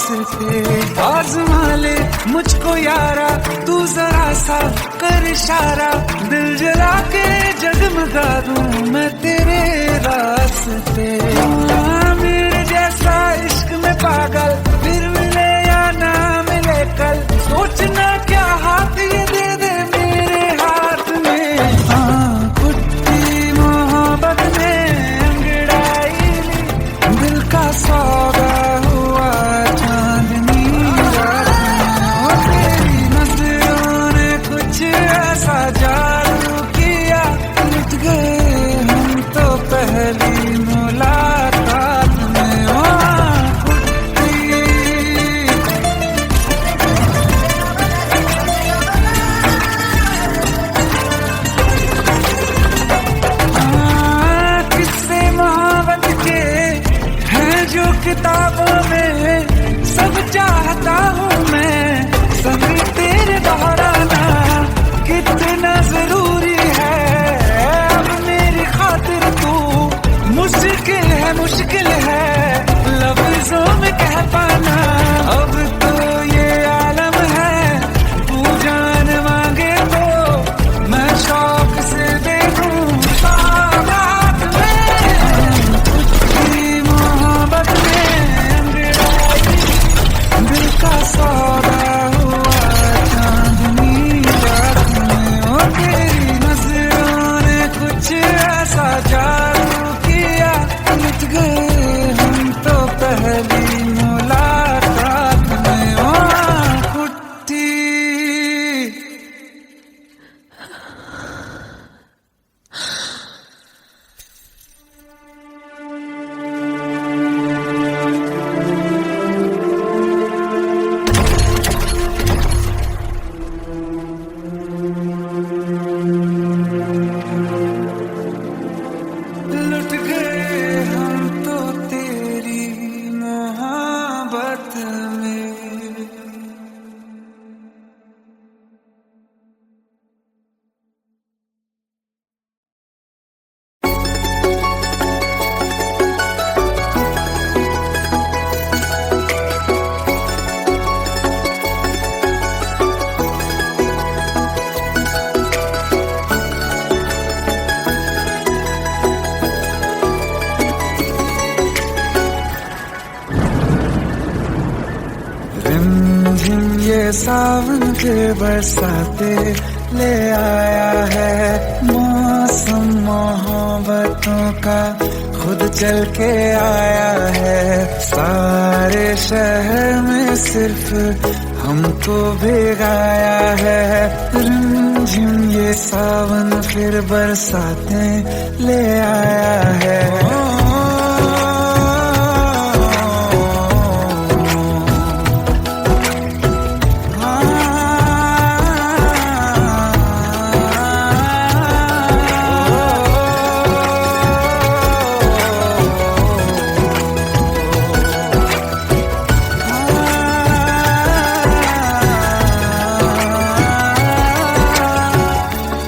वास्ते आज़मा ले मुझको यारा, तू जरा सा कर इशारा, दिल जला के जगमगा दूं मैं तेरे रास्ते। मेरे जैसा इश्क में पागल फिर मिले या ना मिले कल, सोचना क्या हाथ ये दे दे मेरे हाथ में। हाँ कुट्टी मोहब्बत में अंगड़ाई ली, दिल का सौदा हुआ चांदनी रात में। और तेरी नजरों ने कुछ ऐसा जादू किया, लुट गए हम तो पहली मुलाकात में। ओ कुट्टी किस्से मोहब्बत के हैं जो किताबों में, सब चाहता हूँ मैं संग तेरे दोहराना, कितना जरूरी है अब मेरी खातिर तू। मुश्किल है लफ्जों में कह पाना, अब तो ये आलम है तू जान मांगे तो मैं शौक से दे दूं सौगात में। तुझकी मोहब्बत में अंगड़ाई, दिल का सौदा हुआ चांदनी रात में। ओ तेरी नजरों ने कुछ ऐसा जादू किया, लुट गए हम तो पहली मुलाकात में। ओ कुट्टी लुट गए हम तो तेरी मोहब्बत में। रिमझिम ये सावन के बरसाते ले आया है, मौसम मोहब्बतों का खुद चल के आया है। सारे शहर में सिर्फ हमको भिगाया है, रिमझिम ये सावन फिर बरसाते ले आया है।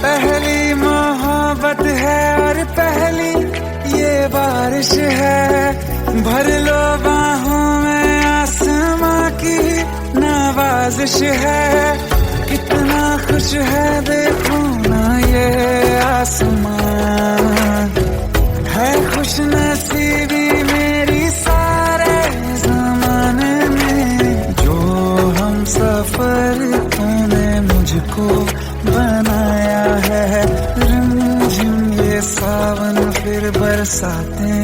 पहली मोहब्बत है और पहली ये बारिश है, भर लो बाहों में आसमां की नवाजिश है। कितना खुश है देखो ना ये आसमान, है खुश नसीबी मेरी सारे जमाने में। जो हम सफर तूने मुझको बनाया है, रिमझिम ये सावन फिर बरसाते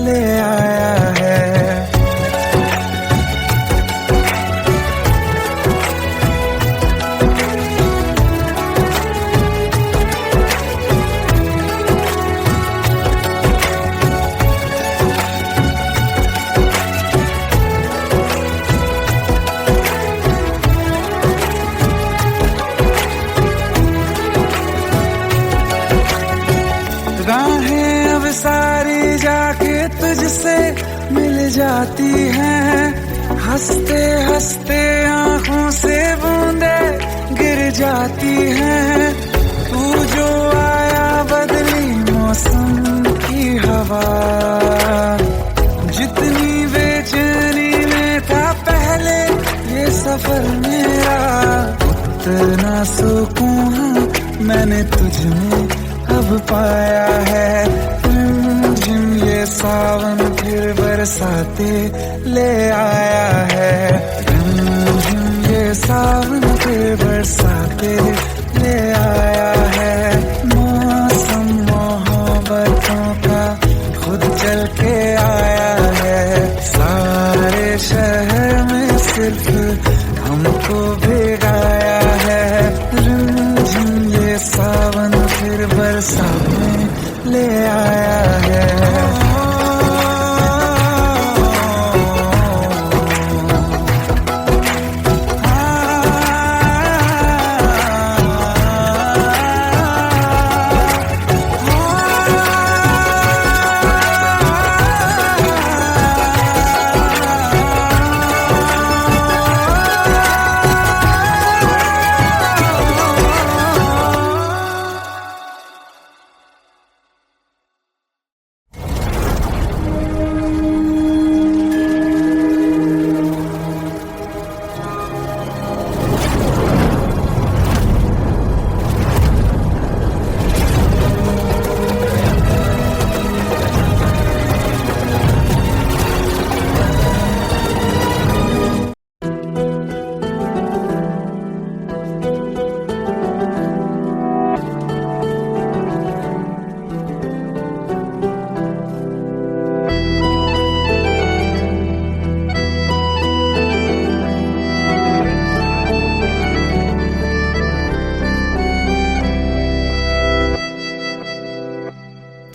ले आया है। राहें अब सारी जाके तुझसे मिल जाती हैं, हंसते हंसते आंखों से बूंदे गिर जाती हैं। तू जो आया बदली मौसम की हवा, जितनी बेचैनी में था पहले सफर मेरा उतना सुकून मैंने तुझ में अब पाया है। रिमझिम ये सावन फिर बरसाते ले आया है। रिमझिम ये सावन फिर बरसाते ले आया है। मौसम मोहब्बतों का खुद चल के आया है। सारे शहर में सिर्फ हमको भिगाया है। रिमझिम ये सावन फिर बरसात में ले आया है।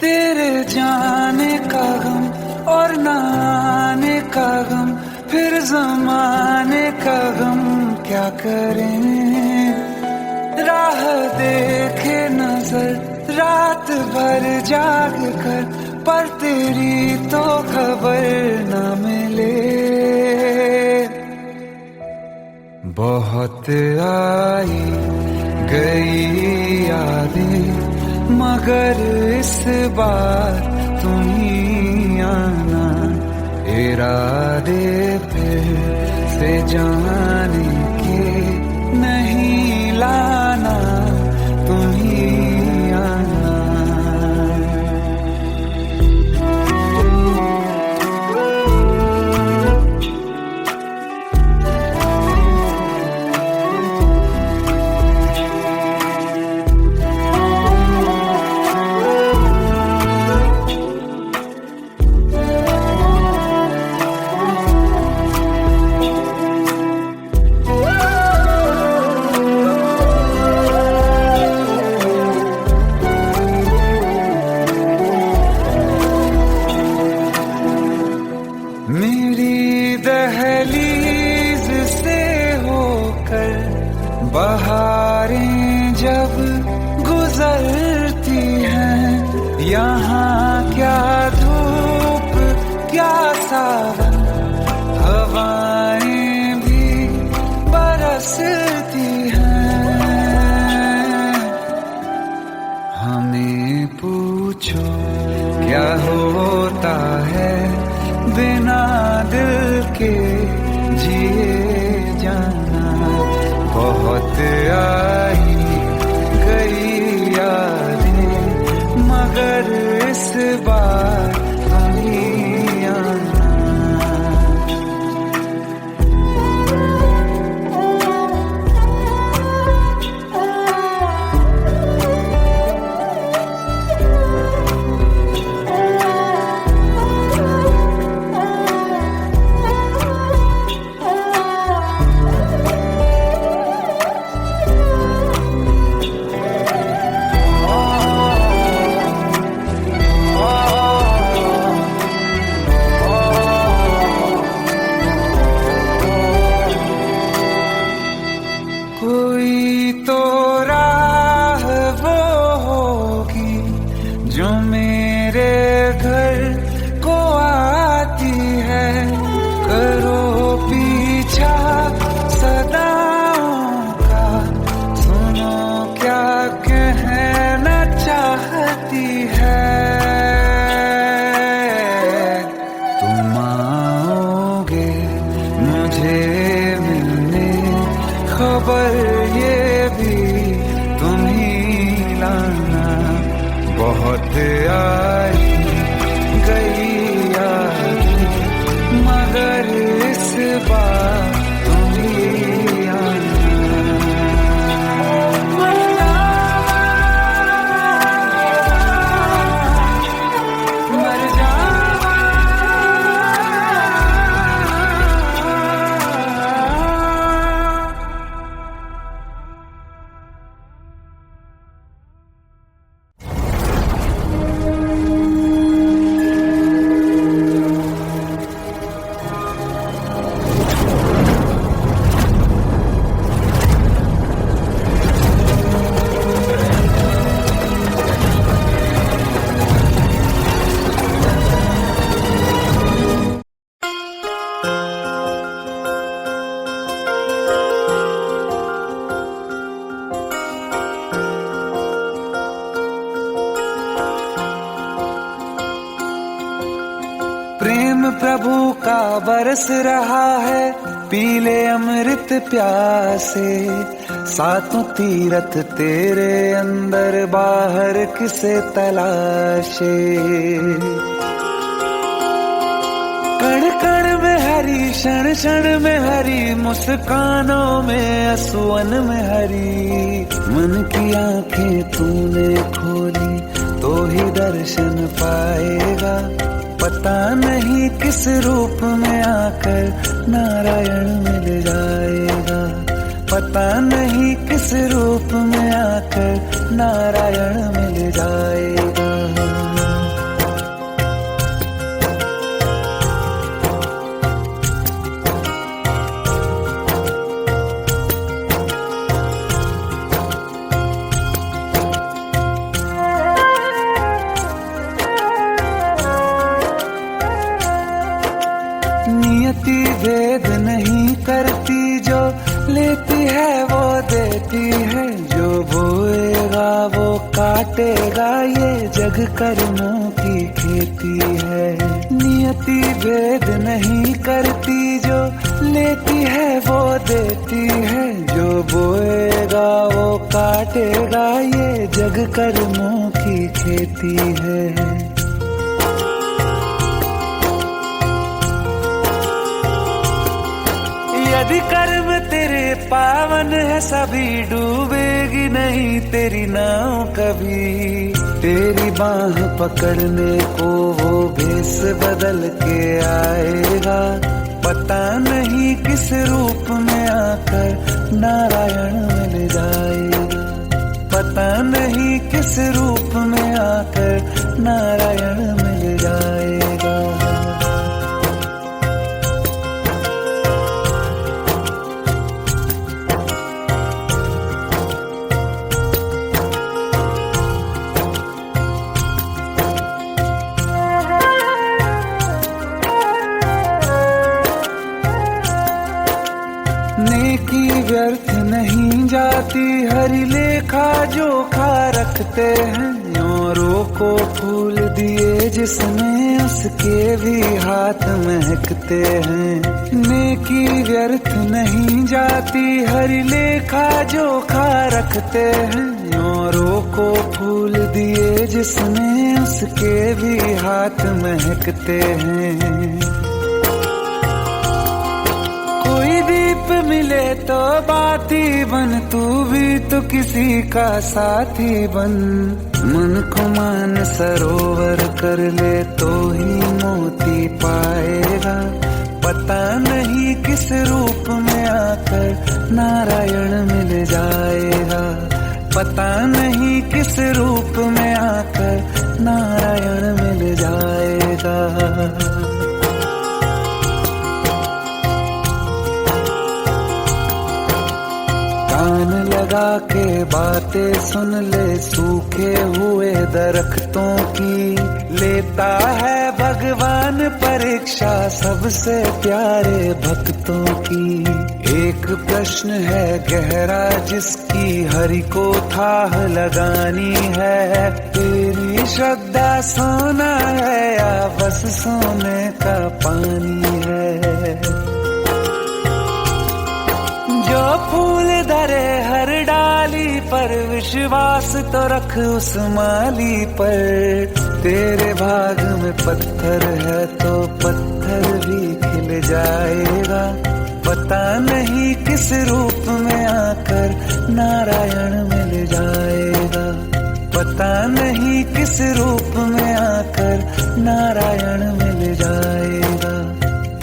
तेरे जाने का गम और न आने का गम फिर जमाने का गम क्या करें। राह देखे नजर रात भर जाग कर पर तेरी तो खबर न मिले। बहुत आई गई यादें मगर इस बार तुम ही आना। इरादे फिर से जाने के नहीं लाना तुम ही आना। मेरी दहलीज से होकर बहारें जब गुजरती हैं। यहाँ क्या धूप क्या सावन हवाएं भी बरसती हैं। हमें पूछो क्या होता है बिना दिल के जिए जाना। बहुत आई गई यादें मगर इस बार तुम ही आना। का बरस रहा है, पीले अमृत प्यासे। सातों तीरथ तेरे अंदर बाहर किसे तलाशे। कण कण में हरी, क्षण क्षण में हरी, मुस्कानों में असुवन में हरी। मन की आंखें तूने खोली तो ही दर्शन पाएगा। पता नहीं किस रूप में आकर नारायण मिल जाएगा। पता नहीं किस रूप में आकर नारायण मिल जाएगा। नियति भेद नहीं करती, जो लेती है वो देती है। जो बोएगा वो काटेगा, ये जग कर्मों की खेती है। नियति भेद नहीं करती, जो लेती है वो देती है। जो बोएगा वो काटेगा, ये जग कर्मों की खेती है। यदि कर्म तेरे पावन है, सभी डूबेगी नहीं तेरी नाव कभी। तेरी बाह पकड़ने को वो भेष बदल के आएगा। पता नहीं किस रूप में आकर नारायण मिल जाएगा। पता नहीं किस रूप में आकर नारायण मिल जाएगा। नेकी व्यर्थ नहीं जाती, हरि लेखा जोखा रखते हैं। औरों को फूल दिए जिसने, उसके भी हाथ महकते हैं। नेकी व्यर्थ नहीं जाती, हरि लेखा जोखा रखते हैं। औरों को फूल दिए जिसने, उसके भी हाथ महकते हैं। कोई दीप मिले तो बाती बन, तू भी तो किसी का साथी बन। मन को मान सरोवर कर ले तो ही मोती पाएगा। पता नहीं किस रूप में आकर नारायण मिल जाएगा। पता नहीं किस रूप में आकर नारायण मिल जाएगा। कान लगा के बातें सुन ले, सूखे हुए दरख्तों की। लेता है भगवान परीक्षा सबसे प्यारे भक्तों की। एक प्रश्न है गहरा जिसकी हरि को थाह लगानी है। तेरी श्रद्धा सोना है या बस सोने का पानी है। जो फूल धरे हर डाली पर, विश्वास तो रख उस माली पर। तेरे भाग में पत्थर है तो पत्थर भी खिल जाएगा। पता नहीं किस रूप में आकर नारायण मिल जाएगा। पता नहीं किस रूप में आकर नारायण मिल जाएगा।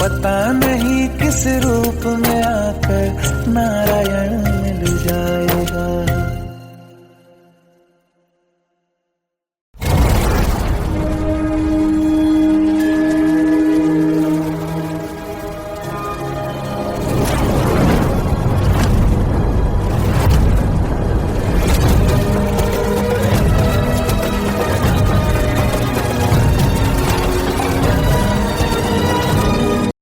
पता नहीं किस रूप में आकर नारायण